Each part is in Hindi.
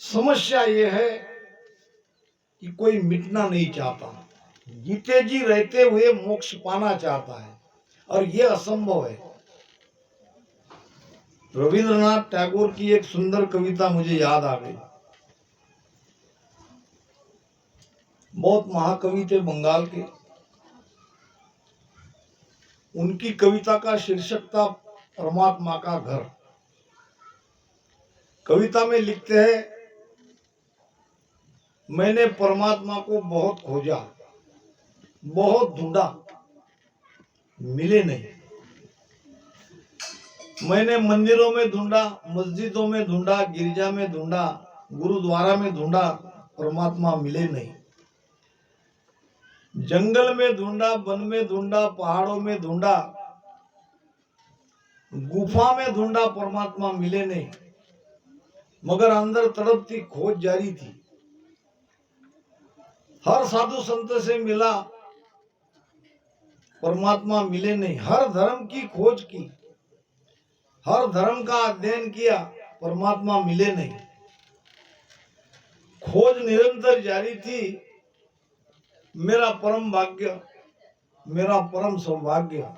समस्या ये है कि कोई मिटना नहीं चाहता, जीते जी रहते हुए मोक्ष पाना चाहता है और ये असंभव है। रविंद्रनाथ टैगोर की एक सुंदर कविता मुझे याद आ गई। बहुत महाकवि थे बंगाल के। उनकी कविता का शीर्षक था परमात्मा का घर। कविता में लिखते हैं, मैंने परमात्मा को बहुत खोजा, बहुत ढूंढा, मिले नहीं। मैंने मंदिरों में ढूंढा, मस्जिदों में ढूंढा, गिरजा में ढूंढा, गुरुद्वारा में ढूंढा, परमात्मा मिले नहीं। जंगल में ढूंढा, वन में ढूंढा, पहाड़ों में ढूंढा, गुफा में ढूंढा, परमात्मा मिले नहीं। मगर अंदर तड़पती खोज जारी थी। हर साधु संत से मिला, परमात्मा मिले नहीं। हर धर्म की खोज की, हर धर्म का अध्ययन किया, परमात्मा मिले नहीं। खोज निरंतर जारी थी। मेरा परम भाग्य, मेरा परम सौभाग्य,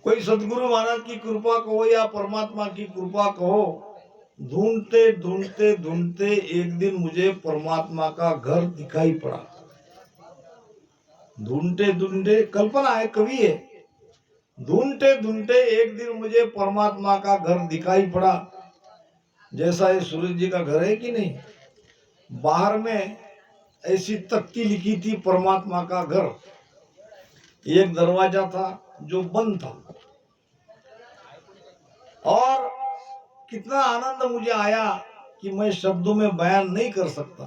कोई सदगुरु महाराज की कृपा कहो या परमात्मा की कृपा कहो, ढूंढते ढूंढते ढूंढते एक दिन मुझे परमात्मा का घर दिखाई पड़ा। ढूंढते ढूंढते, कल्पना है, कवि है। ढूंढते ढूंढते एक दिन मुझे परमात्मा का घर दिखाई पड़ा। जैसा ये सूरज जी का घर है कि नहीं, बाहर में ऐसी तख्ती लिखी थी, परमात्मा का घर। एक दरवाजा था जो बंद था। और कितना आनंद मुझे आया कि मैं शब्दों में बयान नहीं कर सकता,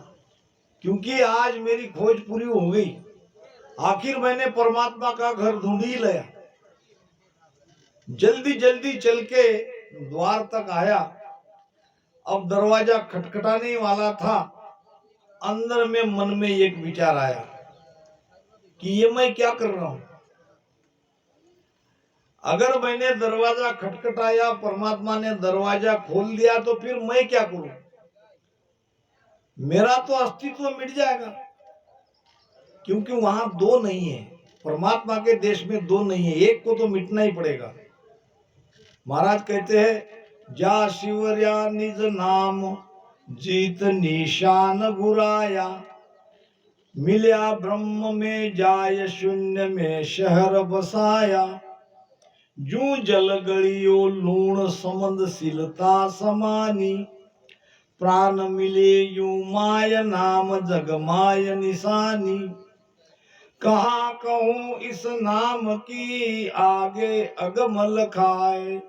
क्योंकि आज मेरी खोज पूरी हो गई। आखिर मैंने परमात्मा का घर ढूंढ ही लिया। जल्दी जल्दी चल के द्वार तक आया। अब दरवाजा खटखटाने वाला था। अंदर में मन में एक विचार आया कि ये मैं क्या कर रहा हूं। अगर मैंने दरवाजा खटखटाया, परमात्मा ने दरवाजा खोल दिया, तो फिर मैं क्या करूं? मेरा तो अस्तित्व मिट जाएगा, क्योंकि वहां दो नहीं है। परमात्मा के देश में दो नहीं है, एक को तो मिटना ही पड़ेगा। महाराज कहते हैं, जा शिवर्या निज नाम, जीत निशान बुराया, मिल्या ब्रह्म में जाय, शून्य में शहर बसाया। जू जल गलियो लूण, समंदशीलता समानी, प्राण मिले यूं माय, नाम जग माय निशानी। कहा कहूं इस नाम की, आगे अगम लखाए,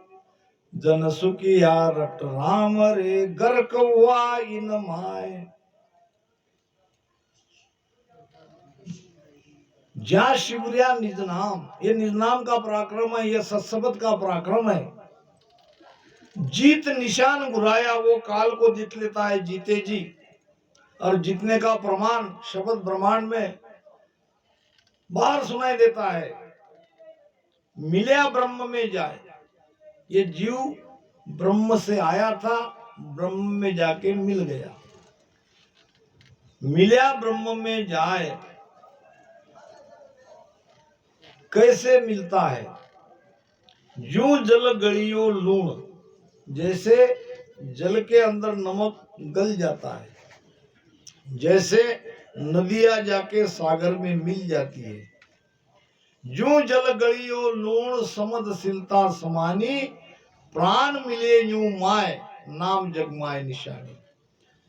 जन सुखिया रट राम रे, घर कौआ इन माय। जा शिवरिया निज नाम, ये निज नाम का पराक्रम है, ये सत्शब्द का पराक्रम है। जीत निशान बुराया, वो काल को जीत लेता है जीते जी। और जीतने का प्रमाण शब्द ब्रह्मांड में बाहर सुनाई देता है। मिल्या ब्रह्म में जाए, ये जीव ब्रह्म से आया था, ब्रह्म में जाके मिल गया। मिल्या ब्रह्म में जाए, कैसे मिलता है? यूं जल गलियो लूण, जैसे जल के अंदर नमक गल जाता है, जैसे नदियां जाके सागर में मिल जाती है। यूं जल गलियो लूण, समदशीलता समानी, प्राण मिले यूं माय, नाम जगमाय निशानी।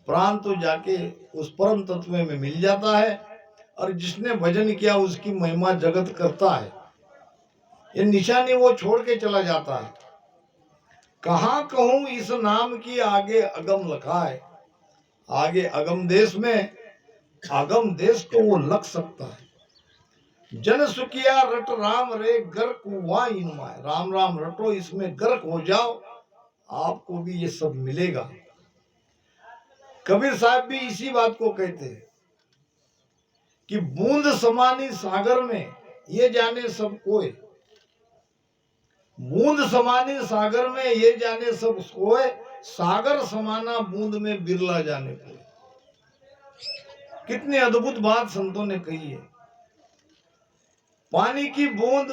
प्राण तो जाके उस परम तत्व में मिल जाता है, और जिसने भजन किया उसकी महिमा जगत करता है। ये निशानी वो छोड़ के चला जाता है। कहां कहूं इस नाम की, आगे अगम लखा है। आगे अगम देश में, अगम देश को वो लग सकता है। जन सुखिया रट राम रे, घर कुआ इनमाय। राम राम रटो, इसमें गर्क हो जाओ, आपको भी ये सब मिलेगा। कबीर साहब भी इसी बात को कहते हैं कि बूंद समानी सागर में, ये जाने सब कोय। बूंद समानी सागर में, ये जाने सब कोय, सागर समाना बूंद में बिरला जाने को। कितनी अद्भुत बात संतों ने कही है। पानी की बूंद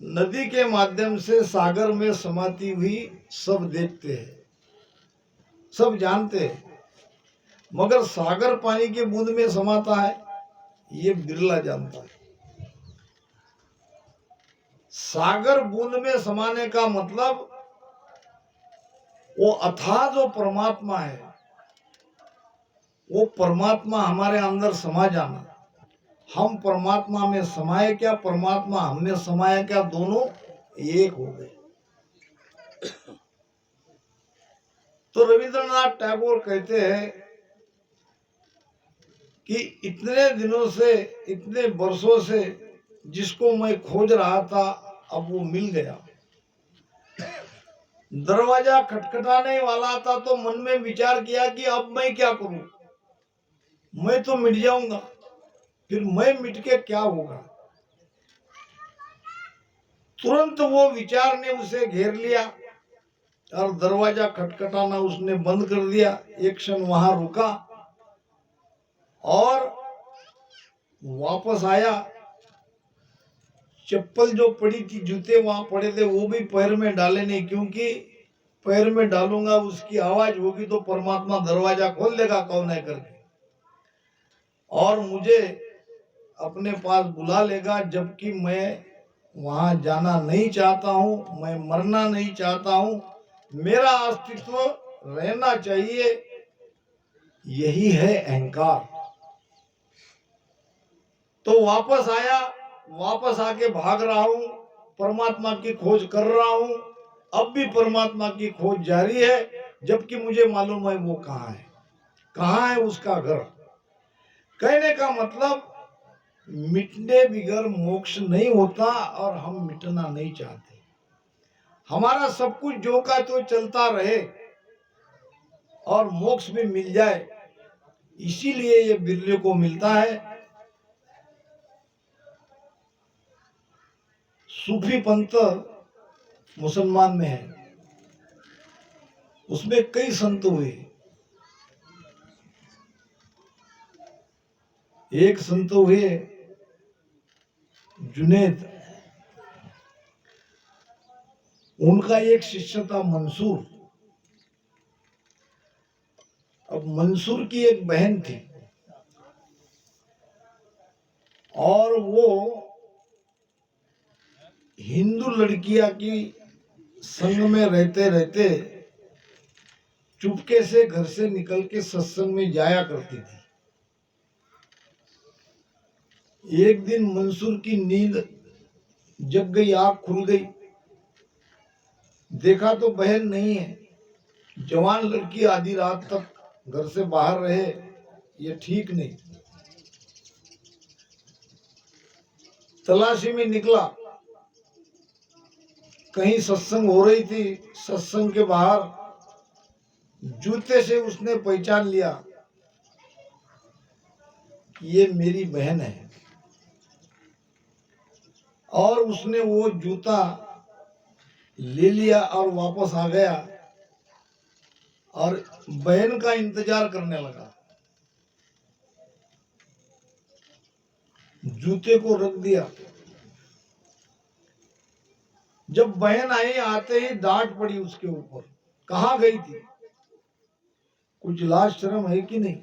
नदी के माध्यम से सागर में समाती हुई सब देखते हैं, सब जानते हैं, मगर सागर पानी की बूंद में समाता है ये बिरला जानता है। सागर बूंद में समाने का मतलब वो अथाह जो परमात्मा है, वो परमात्मा हमारे अंदर समा जाना। हम परमात्मा में समाये क्या, परमात्मा हमने समाया क्या, दोनों एक हो गए। तो रविंद्रनाथ टैगोर कहते हैं कि इतने दिनों से, इतने वर्षों से जिसको मैं खोज रहा था अब वो मिल गया। दरवाजा खटखटाने वाला था तो मन में विचार किया कि अब मैं क्या करूं, मैं तो मिट जाऊंगा, फिर मैं मिट के क्या होगा। तुरंत वो विचार ने उसे घेर लिया और दरवाजा खटखटाना उसने बंद कर दिया। एक क्षण वहां रुका और वापस आया। चप्पल जो पड़ी थी, जूते वहां पड़े थे, वो भी पैर में डाले नहीं, क्योंकि पैर में डालूंगा उसकी आवाज होगी तो परमात्मा दरवाजा खोल देगा कौन है करके और मुझे अपने पास बुला लेगा, जबकि मैं वहां जाना नहीं चाहता हूं, मैं मरना नहीं चाहता हूं, मेरा अस्तित्व रहना चाहिए। यही है अहंकार। तो वापस आया, वापस आके भाग रहा हूं, परमात्मा की खोज कर रहा हूं। अब भी परमात्मा की खोज जारी है, जबकि मुझे मालूम है वो कहाँ है उसका घर। कहने का मतलब मिटने बिगर मोक्ष नहीं होता और हम मिटना नहीं चाहते। हमारा सब कुछ जो का तो चलता रहे और मोक्ष भी मिल जाए, इसीलिए ये बिरले को मिलता है। सूफी पंथ मुसलमान में है, उसमें कई संत हुए। एक संत हुए जुनेद, उनका एक शिष्य था मंसूर। अब मंसूर की एक बहन थी और वो हिंदू लड़कियां की संग में रहते रहते चुपके से घर से निकल के सत्संग में जाया करती थी। एक दिन मंसूर की नींद जग गई, आंख खुल गई, देखा तो बहन नहीं है। जवान लड़की आधी रात तक घर से बाहर रहे, ये ठीक नहीं। तलाशी में निकला, कहीं सत्संग हो रही थी, सत्संग के बाहर जूते से उसने पहचान लिया ये मेरी बहन है, और उसने वो जूता ले लिया और वापस आ गया और बहन का इंतजार करने लगा। जूते को रख दिया। जब बहन आई, आते ही डांट पड़ी उसके ऊपर, कहाँ गई थी, कुछ लाज शर्म है कि नहीं।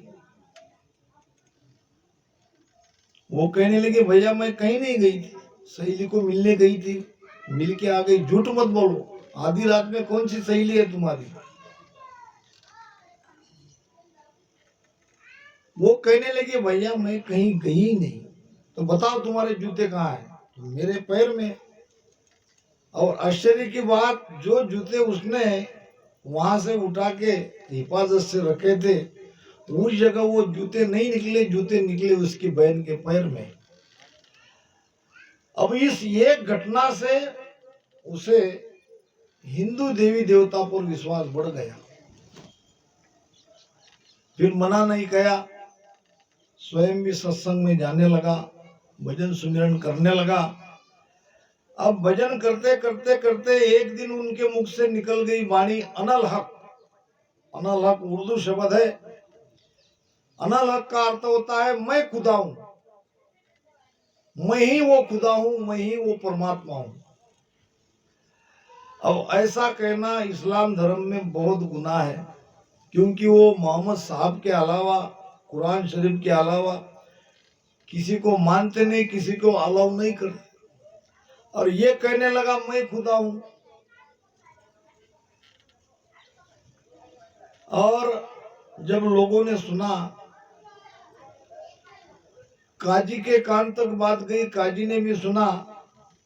वो कहने लगी भैया मैं कहीं नहीं गई थी, सहेली को मिलने गई थी, मिल के आ गई। झूठ मत बोलो, आधी रात में कौन सी सहेली है तुम्हारी। वो कहने लगी भैया मैं कहीं गई नहीं। तो बताओ तुम्हारे जूते कहाँ है। तो मेरे पैर में। और आश्चर्य की बात, जो जूते उसने वहां से उठा के हिफाजत से रखे थे, उस जगह वो जूते नहीं निकले, जूते निकले उसकी बहन के पैर में। अब इस एक घटना से उसे हिंदू देवी देवता पर विश्वास बढ़ गया। फिर मना नहीं किया, स्वयं भी सत्संग में जाने लगा, भजन सुमिरन करने लगा। अब भजन करते करते करते एक दिन उनके मुख से निकल गई वाणी अनल हक, अनल हक उर्दू शब्द है। अनल हक का अर्थ होता है मैं खुदा हूं, मैं ही वो खुदा हूं, मैं ही वो परमात्मा हूं। अब ऐसा कहना इस्लाम धर्म में बहुत गुनाह है, क्योंकि वो मोहम्मद साहब के अलावा, कुरान शरीफ के अलावा किसी को मानते नहीं, किसी को अलाउ नहीं करते। और ये कहने लगा मैं खुदा हूं। और जब लोगों ने सुना, काजी के कान तक बात गई, काजी ने भी सुना,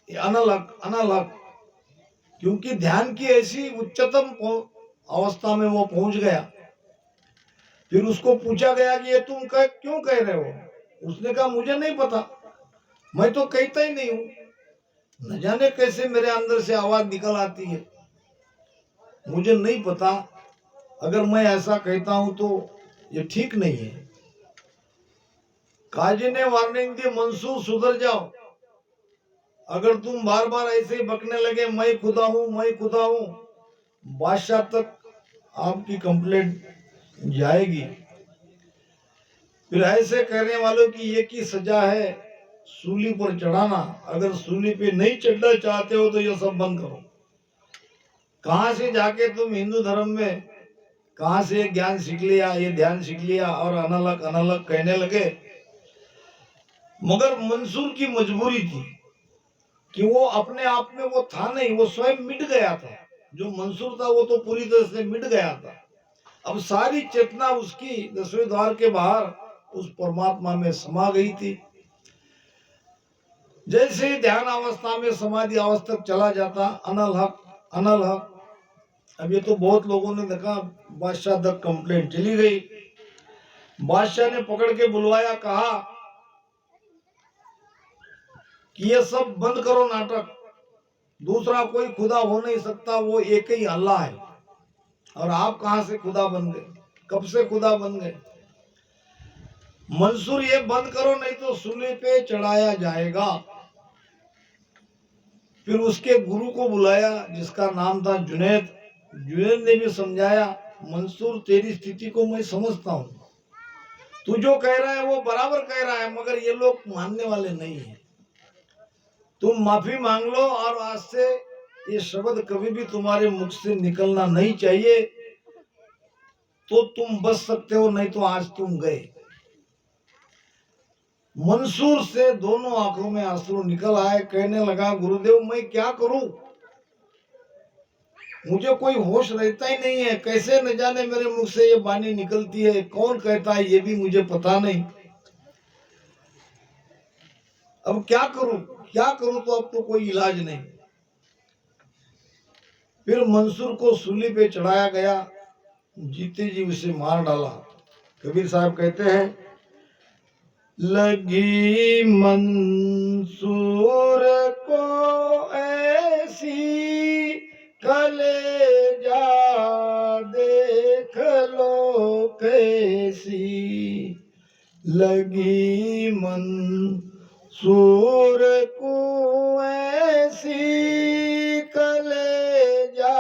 अनल हक अनल हक, क्योंकि ध्यान की ऐसी उच्चतम अवस्था में वो पहुंच गया। फिर उसको पूछा गया कि ये तुम क्यों कह रहे हो? उसने कहा मुझे नहीं पता, मैं तो कहता ही नहीं हूं, न जाने कैसे मेरे अंदर से आवाज निकल आती है, मुझे नहीं पता। अगर मैं ऐसा कहता हूं तो ये ठीक नहीं है। काजी ने वार्निंग दी, मंसूर सुधर जाओ, अगर तुम बार बार ऐसे ही बकने लगे मैं खुदा हूं, मैं खुदा हूं, बादशाह तक आपकी कंप्लेंट जाएगी। फिर ऐसे करने वालों की एक ही सजा है, सूली पर चढ़ाना। अगर सूली पे नहीं चढ़ना चाहते हो तो ये सब बंद करो। कहां से जाके तुम हिंदू धर्म में कहां से ज्ञान सीख लिया, ये ध्यान सीख लिया और अनलग अनलग कहने लगे। मगर मंसूर की मजबूरी थी कि वो अपने आप में वो था नहीं, वो स्वयं मिट गया था। जो मंसूर था वो तो पूरी तरह से मिट गया था। अब सारी चेतना उसकी 10वें द्वार के बाहर उस परमात्मा में समा गई थी। जैसे ही ध्यान अवस्था में समाधि अवस्था तक चला जाता, अनल हक अनल हक। अब ये तो बहुत लोगों ने देखा, बादशाह तक कंप्लेंट चली गई। बादशाह ने पकड़ के बुलवाया, कहा कि ये सब बंद करो नाटक, दूसरा कोई खुदा हो नहीं सकता, वो एक ही अल्लाह है। और आप कहां से खुदा बन गए, कब से खुदा बन गए? मंसूर ये बंद करो नहीं तो सूली पे चढ़ाया जाएगा। फिर उसके गुरु को बुलाया जिसका नाम था जुनैद। जुनैद ने भी समझाया, मंसूर तेरी स्थिति को मैं समझता हूं, तू जो कह रहा है वो बराबर कह रहा है, मगर ये लोग मानने वाले नहीं है। तुम माफी मांग लो और आज से ये शब्द कभी भी तुम्हारे मुख से निकलना नहीं चाहिए, तो तुम बच सकते हो, नहीं तो आज तुम गए। मंसूर से दोनों आंखों में आंसू निकल आए। कहने लगा, गुरुदेव मैं क्या करूं, मुझे कोई होश रहता ही नहीं है, कैसे न जाने मेरे मुख से ये वाणी निकलती है, कौन कहता है ये भी मुझे पता नहीं। अब क्या करूं क्या करूं, तो अब तो कोई इलाज नहीं। फिर मंसूर को सूली पे चढ़ाया गया, जीते जी उसे मार डाला। कबीर साहब कहते हैं, लगी मंसूर को ऐसी कलेजा देख लो कैसी, लगी मंसूर को ऐसी कलेजा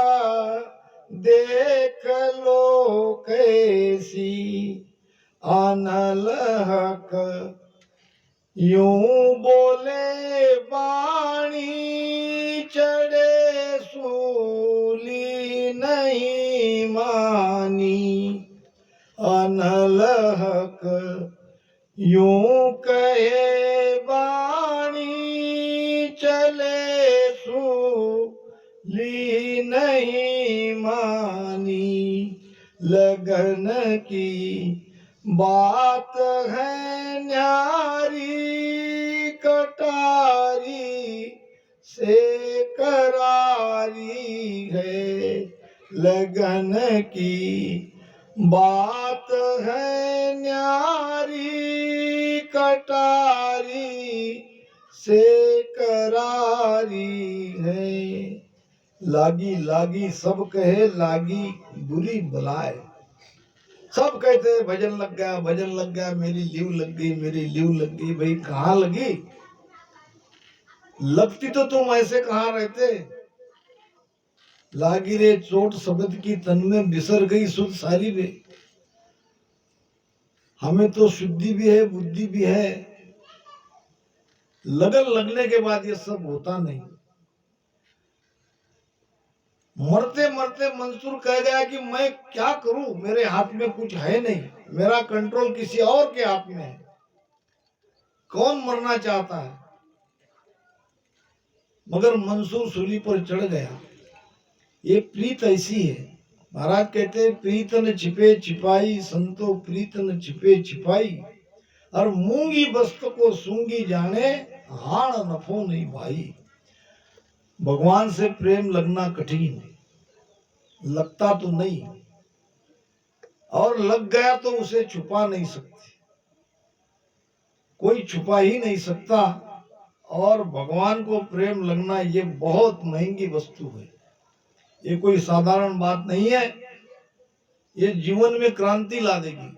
देख लो कैसी, अनल हक यूं बोले वाणी चढ़े सूली नहीं मानी, अनल हक यूं कहे वाणी चले सूली नहीं मानी, लगन की बात है न्यारी कटारी से करारी है, लगन की बात है न्यारी कटारी से करारी है, लागी लागी सब कहे लागी बुरी बलाए। सब कहते हैं भजन लग गया, भजन लग गया, मेरी लीव लग गई, मेरी लीव लग गई। भाई कहाँ लगी, लगती तो तुम ऐसे कहाँ रहते। लागी रे चोट शब्द की तन में बिसर गई सुध सारी रे। हमें तो शुद्धि भी है बुद्धि भी है, लगन लगने के बाद ये सब होता नहीं। मरते मरते मंसूर कह गया कि मैं क्या करूं, मेरे हाथ में कुछ है नहीं, मेरा कंट्रोल किसी और के हाथ में है। कौन मरना चाहता है? मगर मंसूर सूली पर चढ़ गया। ये प्रीत ऐसी है। महाराज कहते हैं प्रीत न छिपे छिपाई, संतो प्रीत न छिपे छिपाई, और मूंगी बस्त को सूंगी जाने, हाण नफो नहीं भाई। भगवान से प्रेम लगना कठिन है, लगता तो नहीं, और लग गया तो उसे छुपा नहीं सकते, कोई छुपा ही नहीं सकता। और भगवान को प्रेम लगना ये बहुत महंगी वस्तु है, ये कोई साधारण बात नहीं है, ये जीवन में क्रांति ला देगी।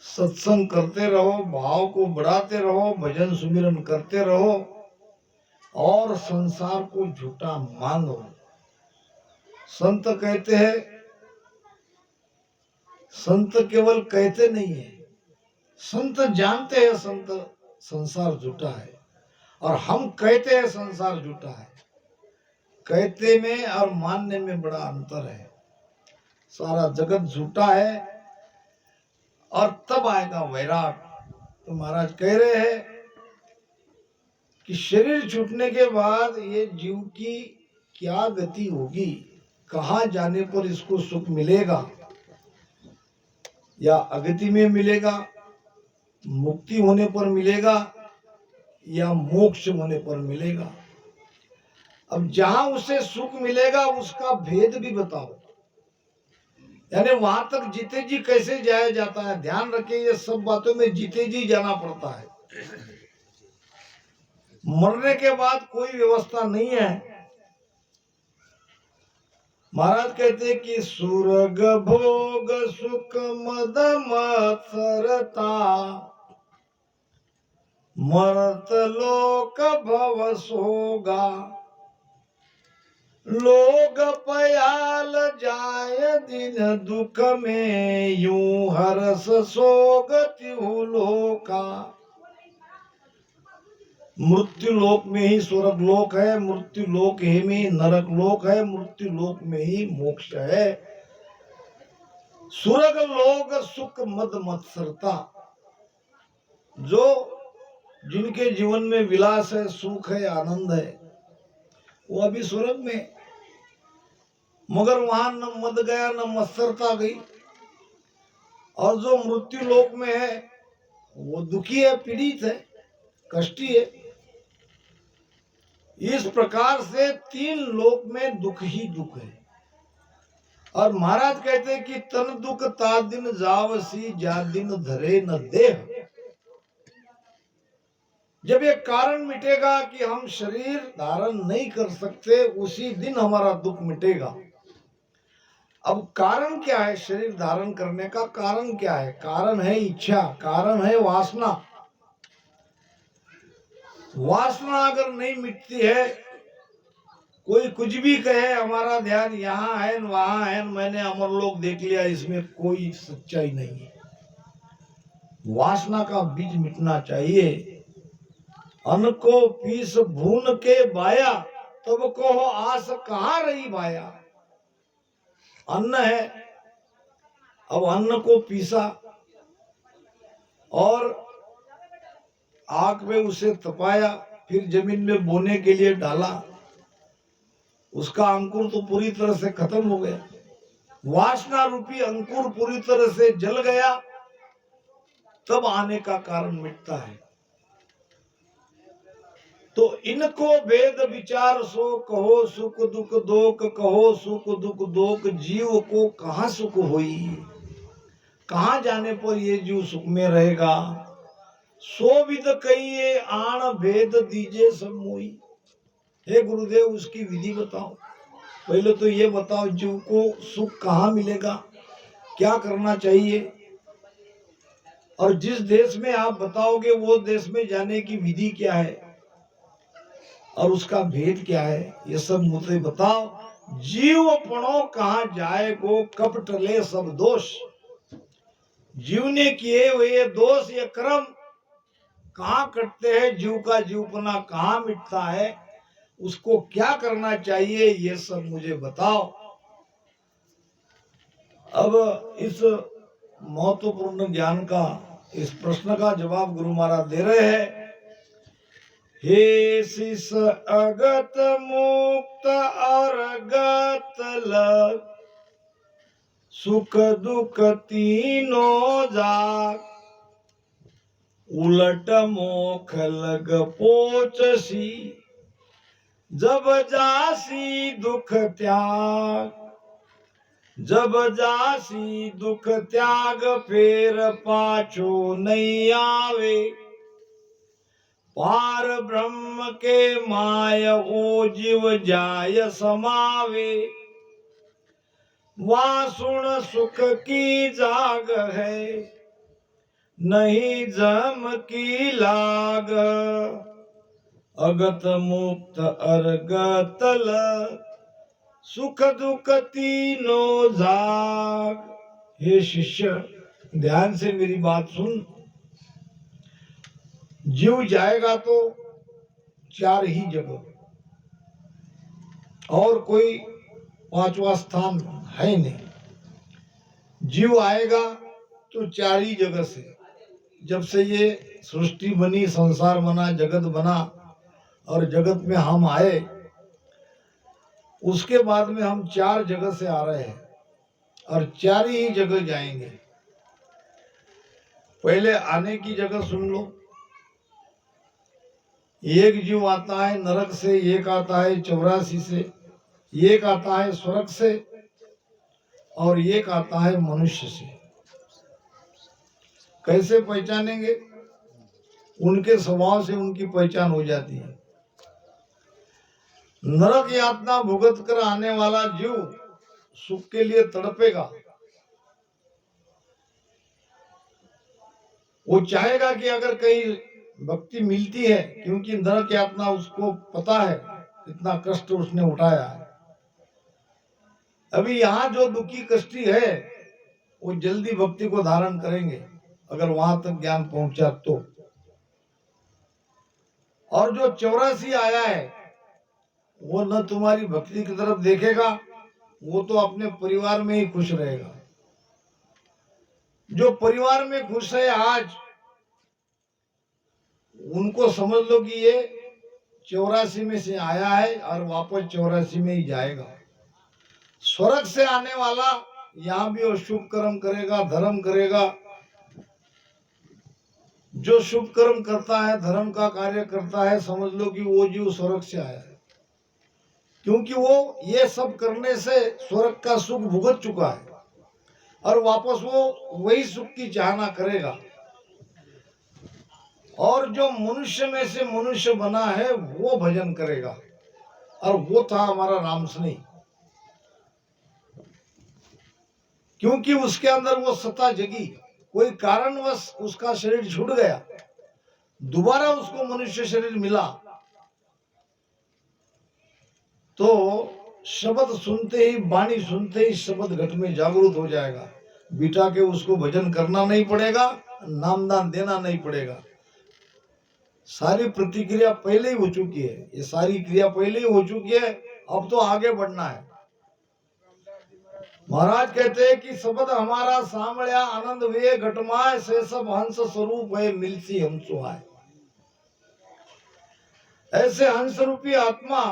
सत्संग करते रहो, भाव को बढ़ाते रहो, भजन सुमिरन करते रहो, और संसार को झूठा मानो। संत कहते हैं, संत केवल कहते नहीं है, संत जानते हैं संत संसार झूठा है, और हम कहते हैं संसार झूठा है। कहते में और मानने में बड़ा अंतर है। सारा जगत झूठा है, और तब आएगा वैराग। तो महाराज कह रहे हैं कि शरीर छूटने के बाद ये जीव की क्या गति होगी, कहाँ जाने पर इसको सुख मिलेगा, या अगति में मिलेगा, मुक्ति होने पर मिलेगा, या मोक्ष होने पर मिलेगा। अब जहां उसे सुख मिलेगा उसका भेद भी बताओ, यानी वहां तक जीते जी कैसे जाया जाता है। ध्यान रखिए, ये सब बातों में जीते जी जाना पड़ता है। मरने के बाद कोई व्यवस्था नहीं है। महाराज कहते कि सुरग भोग सुख मद मत्सरता, मरत लोक भव सोगा, लोग पयाल जाय दिन दुख में, यूं हरस सोग त्यू लोका। मृत्यु लोक में ही स्वर्ग लोक है, मृत्यु लोक ही में नरक लोक है, मृत्यु लोक में ही मोक्ष है। स्वर्ग लोक सुख मद मत्सरता, जो जिनके जीवन में विलास है, सुख है, आनंद है, वो अभी स्वर्ग में, मगर वहां न मद गया न मत्सरता गई। और जो मृत्यु लोक में है वो दुखी है, पीड़ित है, कष्टी है। इस प्रकार से तीन लोक में दुख ही दुख है। और महाराज कहते हैं कि तन दुख ता दिन जावसी, जा दिन धरे न देह। जब ये कारण मिटेगा कि हम शरीर धारण नहीं कर सकते, उसी दिन हमारा दुख मिटेगा। अब कारण क्या है शरीर धारण करने का? कारण क्या है? कारण है इच्छा, कारण है वासना। वासना अगर नहीं मिटती है, कोई कुछ भी कहे हमारा ध्यान यहाँ है वहां है, मैंने अमरलोक देख लिया, इसमें कोई सच्चाई नहीं है। वासना का बीज मिटना चाहिए। अन्न को पीस भून के बाया, तब कहो आस कहाँ रही बाया। अन्न है, अब अन्न को पीसा और आग में उसे तपाया, फिर जमीन में बोने के लिए डाला, उसका अंकुर तो पूरी तरह से खत्म हो गया। वासना रूपी अंकुर पूरी तरह से जल गया, तब आने का कारण मिटता है। तो इनको वेद विचार सो कहो, सुख दुख दोक कहो, सुख दुख दोक जीव को कहाँ सुख होई। कहाँ जाने पर ये जीव सुख में रहेगा। सो विद कहिए आण भेद दीजिए सब मोई। हे गुरुदेव, उसकी विधि बताओ। पहले तो ये बताओ जीव को सुख कहाँ मिलेगा, क्या करना चाहिए, और जिस देश में आप बताओगे वो देश में जाने की विधि क्या है। और उसका भेद क्या है, ये सब मुझे बताओ। जीव पणो कहाँ जाए गो, कब टले सब दोष। जीव ने किए हुए दोष ये कर्म कहाँ कटते हैं, जीव का जीवपना कहाँ मिटता है, उसको क्या करना चाहिए, ये सब मुझे बताओ। अब इस महत्वपूर्ण ज्ञान का, इस प्रश्न का जवाब गुरु महाराज दे रहे हैं। हे शिष अगत मुक्त अरगत लग, सुख दुख तीनों जाग। उलट मोख लग पोचसी, जब जासी दुख त्याग। जब जासी दुख त्याग, फेर पाछो नहीं आवे। पार ब्रह्म के माय ओ जीव जाय समावे। वासुण सुख की जाग है, नहीं जम की लाग। अगत मुक्त अर्गत लग, सुख दुख तीनों जाग। हे शिष्य, ध्यान से मेरी बात सुन। जीव जाएगा तो 4 ही जगह, और कोई 5वां स्थान है नहीं। जीव आएगा तो 4 ही जगह से। जब से ये सृष्टि बनी, संसार बना, जगत बना और जगत में हम आए, उसके बाद में हम 4 जगह से आ रहे हैं और 4 ही जगह जाएंगे। पहले आने की जगह सुन लो। एक जीव आता है नरक से, एक आता है 84 से, एक आता है स्वर्ग से और एक आता है मनुष्य से। कैसे पहचानेंगे? उनके स्वभाव से उनकी पहचान हो जाती है। नरक यातना भुगत कर आने वाला जीव सुख के लिए तड़पेगा। वो चाहेगा कि अगर कहीं भक्ति मिलती है, क्योंकि नरक यातना उसको पता है इतना कष्ट उसने उठाया है। अभी यहाँ जो दुखी कष्टी है वो जल्दी भक्ति को धारण करेंगे अगर वहां तक ज्ञान पहुंचा तो। और जो 84 आया है वो न तुम्हारी भक्ति की तरफ देखेगा, वो तो अपने परिवार में ही खुश रहेगा। जो परिवार में खुश है आज, उनको समझ लो कि ये 84 में से आया है और वापस 84 में ही जाएगा। स्वर्ग से आने वाला यहाँ भी वो शुभ कर्म करेगा, धर्म करेगा। जो शुभ कर्म करता है, धर्म का कार्य करता है, समझ लो कि वो जीव स्वर्ग से आया है, क्योंकि वो ये सब करने से स्वर्ग का सुख भुगत चुका है और वापस वो वही सुख की चाहना करेगा। और जो मनुष्य में से मनुष्य बना है वो भजन करेगा, और वो था हमारा रामसनी। क्योंकि उसके अंदर वो सत्ता जगी, कोई कारणवश उसका शरीर छूट गया, दोबारा उसको मनुष्य शरीर मिला, तो शब्द सुनते ही, वाणी सुनते ही शब्द घट में जागृत हो जाएगा। बिठा के उसको भजन करना नहीं पड़ेगा, नामदान देना नहीं पड़ेगा। सारी प्रतिक्रिया पहले ही हो चुकी है, ये सारी क्रिया पहले ही हो चुकी है, अब तो आगे बढ़ना है। महाराज कहते हैं कि शब्द हमारा सामळ्या आनंद वे घटमाय, से सब हंस स्वरूप है मिलसी हम सुहाय। ऐसे हंस रूपी आत्मा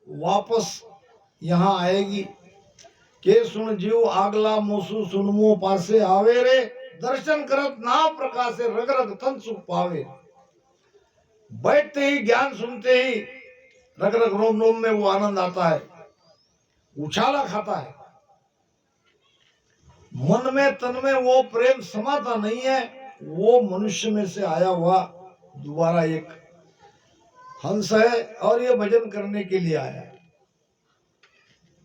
वापस यहाँ आएगी। के सुन जीव आगला मोसू सुनमो पासे आवे रे, दर्शन करत ना प्रकाशे रग रग तन सुख पावे। बैठते ही, ज्ञान सुनते ही रग रग रोम रोम में वो आनंद आता है, उछाला खाता है। मन में, तन में वो प्रेम समाता नहीं है। वो मनुष्य में से आया हुआ दोबारा एक हंस है और ये भजन करने के लिए आया है।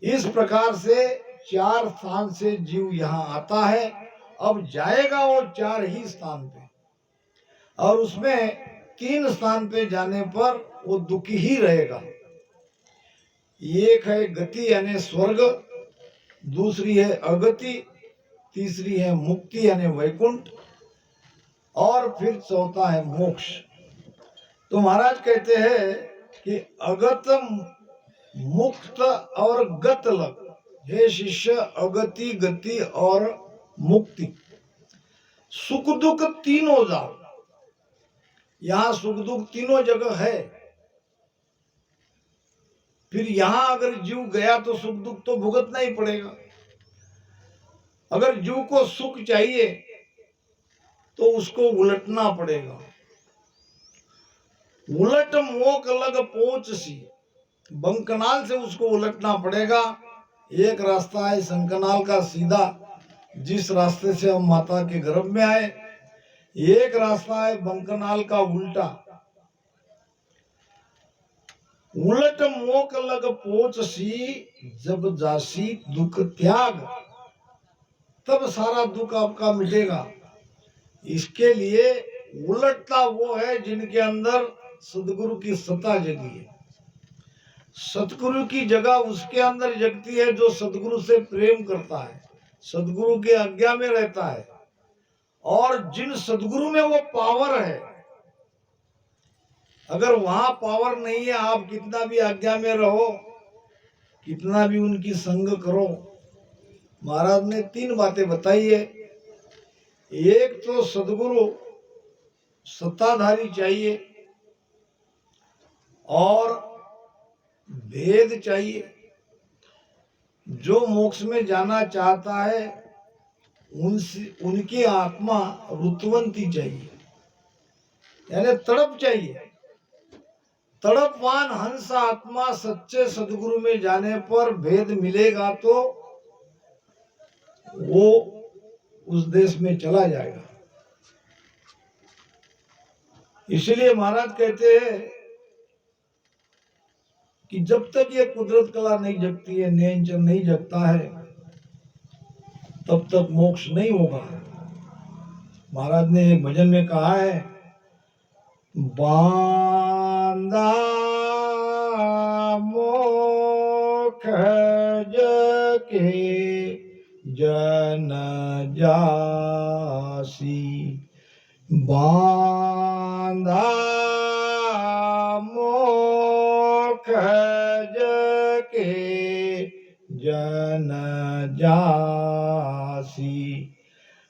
इस प्रकार से 4 स्थान से जीव यहाँ आता है। अब जाएगा वो 4 ही स्थान पे, और उसमें 3 स्थान पे जाने पर वो दुखी ही रहेगा। एक है गति यानी स्वर्ग, दूसरी है अगति, तीसरी है मुक्ति यानी वैकुंठ, और फिर चौथा है मोक्ष। तो महाराज कहते हैं कि अगत, मुक्त और गत लग। हे शिष्य, अगति, गति और मुक्ति, सुख दुख तीनों जाओ। यहाँ सुख दुख तीनों जगह है। फिर यहां अगर जीव गया तो सुख दुख तो भुगतना ही पड़ेगा। अगर जीव को सुख चाहिए तो उसको उलटना पड़ेगा। उलट मोक लग पहुंच सी, बंकनाल से उसको उलटना पड़ेगा। एक रास्ता है शंकनाल का सीधा, जिस रास्ते से हम माता के गर्भ में आए। एक रास्ता है बंकनाल का उल्टा। उलट मोक लग पहुंच सी, जब जासी दुख त्याग, तब सारा दुख आपका मिटेगा। इसके लिए उलटता वो है जिनके अंदर सदगुरु की सत्ता जगी है। सतगुरु की जगह उसके अंदर जगती है जो सदगुरु से प्रेम करता है, सदगुरु के आज्ञा में रहता है। और जिन सदगुरु में वो पावर है, अगर वहां पावर नहीं है, आप कितना भी आज्ञा में रहो, कितना भी उनकी संग करो। महाराज ने 3 बातें बताई है। एक तो सदगुरु सत्ताधारी चाहिए, और भेद चाहिए। जो मोक्ष में जाना चाहता है उनकी आत्मा रुतवंती चाहिए, यानी तड़प चाहिए। तड़पवान हंस आत्मा सच्चे सदगुरु में जाने पर भेद मिलेगा तो वो उस देश में चला जाएगा। इसलिए महाराज कहते हैं कि जब तक ये कुदरत कला नहीं जगती है, नयनचर नहीं जगता है, तब तक मोक्ष नहीं होगा। महाराज ने एक भजन में कहा है, बांदा मोक्ष जके जन जासी, बांधा मोक्ष जके जन जासी,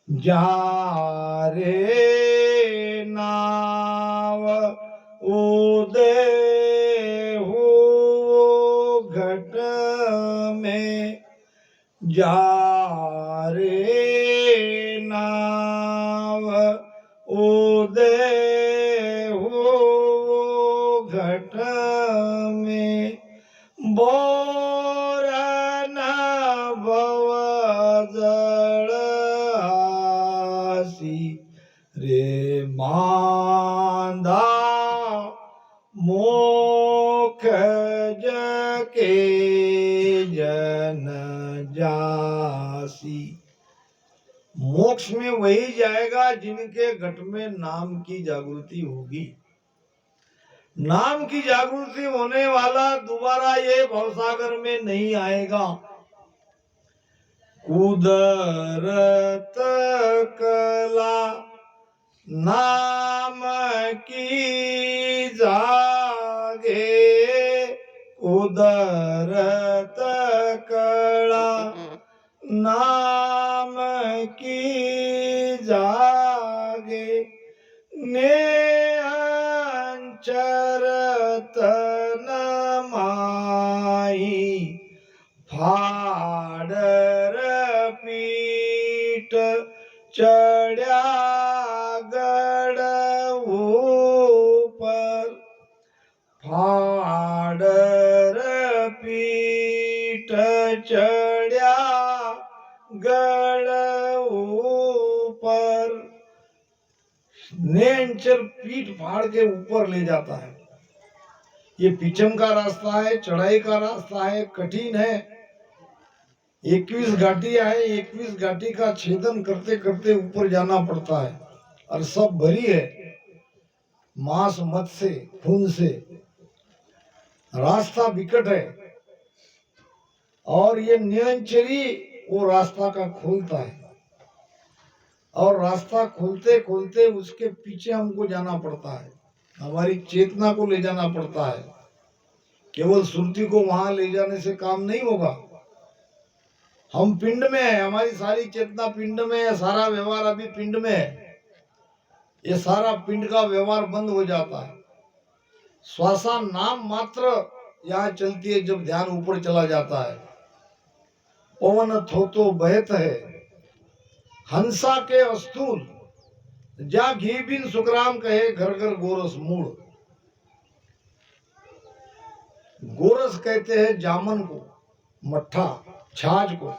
जा रे नाव उदय हो घट में, जा रे नाव उदय हो घट में, बोरन भव जल आसी, रे बांधा मोक्ष जके जन जासी। मोक्ष में वही जाएगा जिनके घट में नाम की जागृति होगी। नाम की जागृति होने वाला दोबारा ये भवसागर में नहीं आएगा। कुदरत कला नाम की जागे, कुदरत कला नाम की जागे, नेअंचर तन माही, फाडर पीठ चढ़ा गढ़ ऊपर, फाडर पीठ चढ़ा गढ़ ऊपर। नेंचर पीठ फाड़ के ऊपर ले जाता है। ये पीछम का रास्ता है, चढ़ाई का रास्ता है, कठिन है। 21 घाटियां है, 21 घाटी का छेदन करते करते ऊपर जाना पड़ता है। और सब भरी है मांस मत से, खून से। रास्ता विकट है और ये नियंचरी वो रास्ता का खोलता है, और रास्ता खोलते खोलते उसके पीछे हमको जाना पड़ता है, हमारी चेतना को ले जाना पड़ता है। केवल श्रुति को वहां ले जाने से काम नहीं होगा। हम पिंड में है, हमारी सारी चेतना पिंड में है, सारा व्यवहार अभी पिंड में है। ये सारा पिंड का व्यवहार बंद हो जाता है। श्वासा नाम मात्र यहाँ चलती है जब ध्यान ऊपर चला जाता है। पवन थोतो बहत है हंसा के अस्तूल, जा घी बिन सुखराम कहे घर घर गोरस मूड़। गोरस कहते हैं जामन को, मट्ठा छाछ को।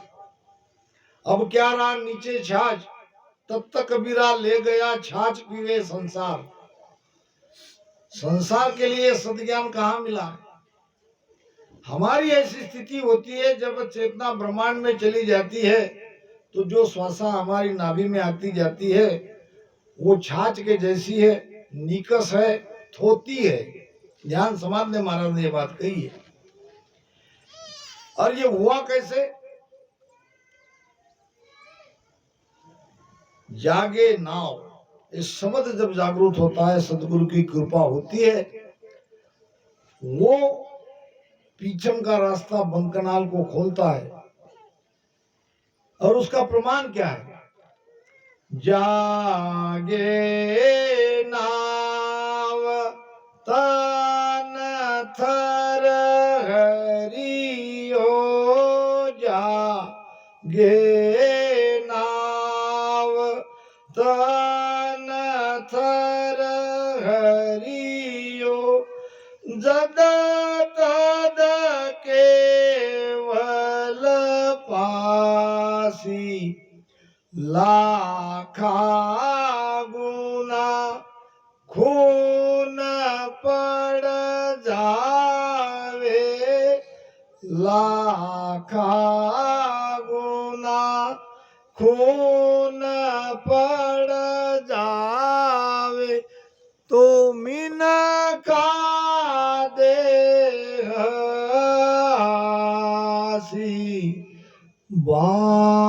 अब क्या रहा नीचे छाछ, तब तक कबीरा ले गया छाछ पीवे संसार। संसार के लिए सद्ज्ञान कहाँ मिला है? हमारी ऐसी स्थिति होती है जब चेतना ब्रह्मांड में चली जाती है तो जो श्वासा हमारी नाभि में आती जाती है वो छाछ के जैसी है, निकस है, थोती है। ध्यान समाज ने महाराज ने ये बात कही है। और ये हुआ कैसे? जागे नाव, इस शब्द जब जागरूक होता है, सदगुरु की कृपा होती है, वो पीछम का रास्ता बंकनाल को खोलता है। और उसका प्रमाण क्या है? जागे नाव तन थर हरियो, जागे नाव तन थर हरियो, जद तद केवल पासी, लाखा गुना खून पड़ जावे, लाखा गुना खून पड़ जावे, तो मिन का देह आसी बा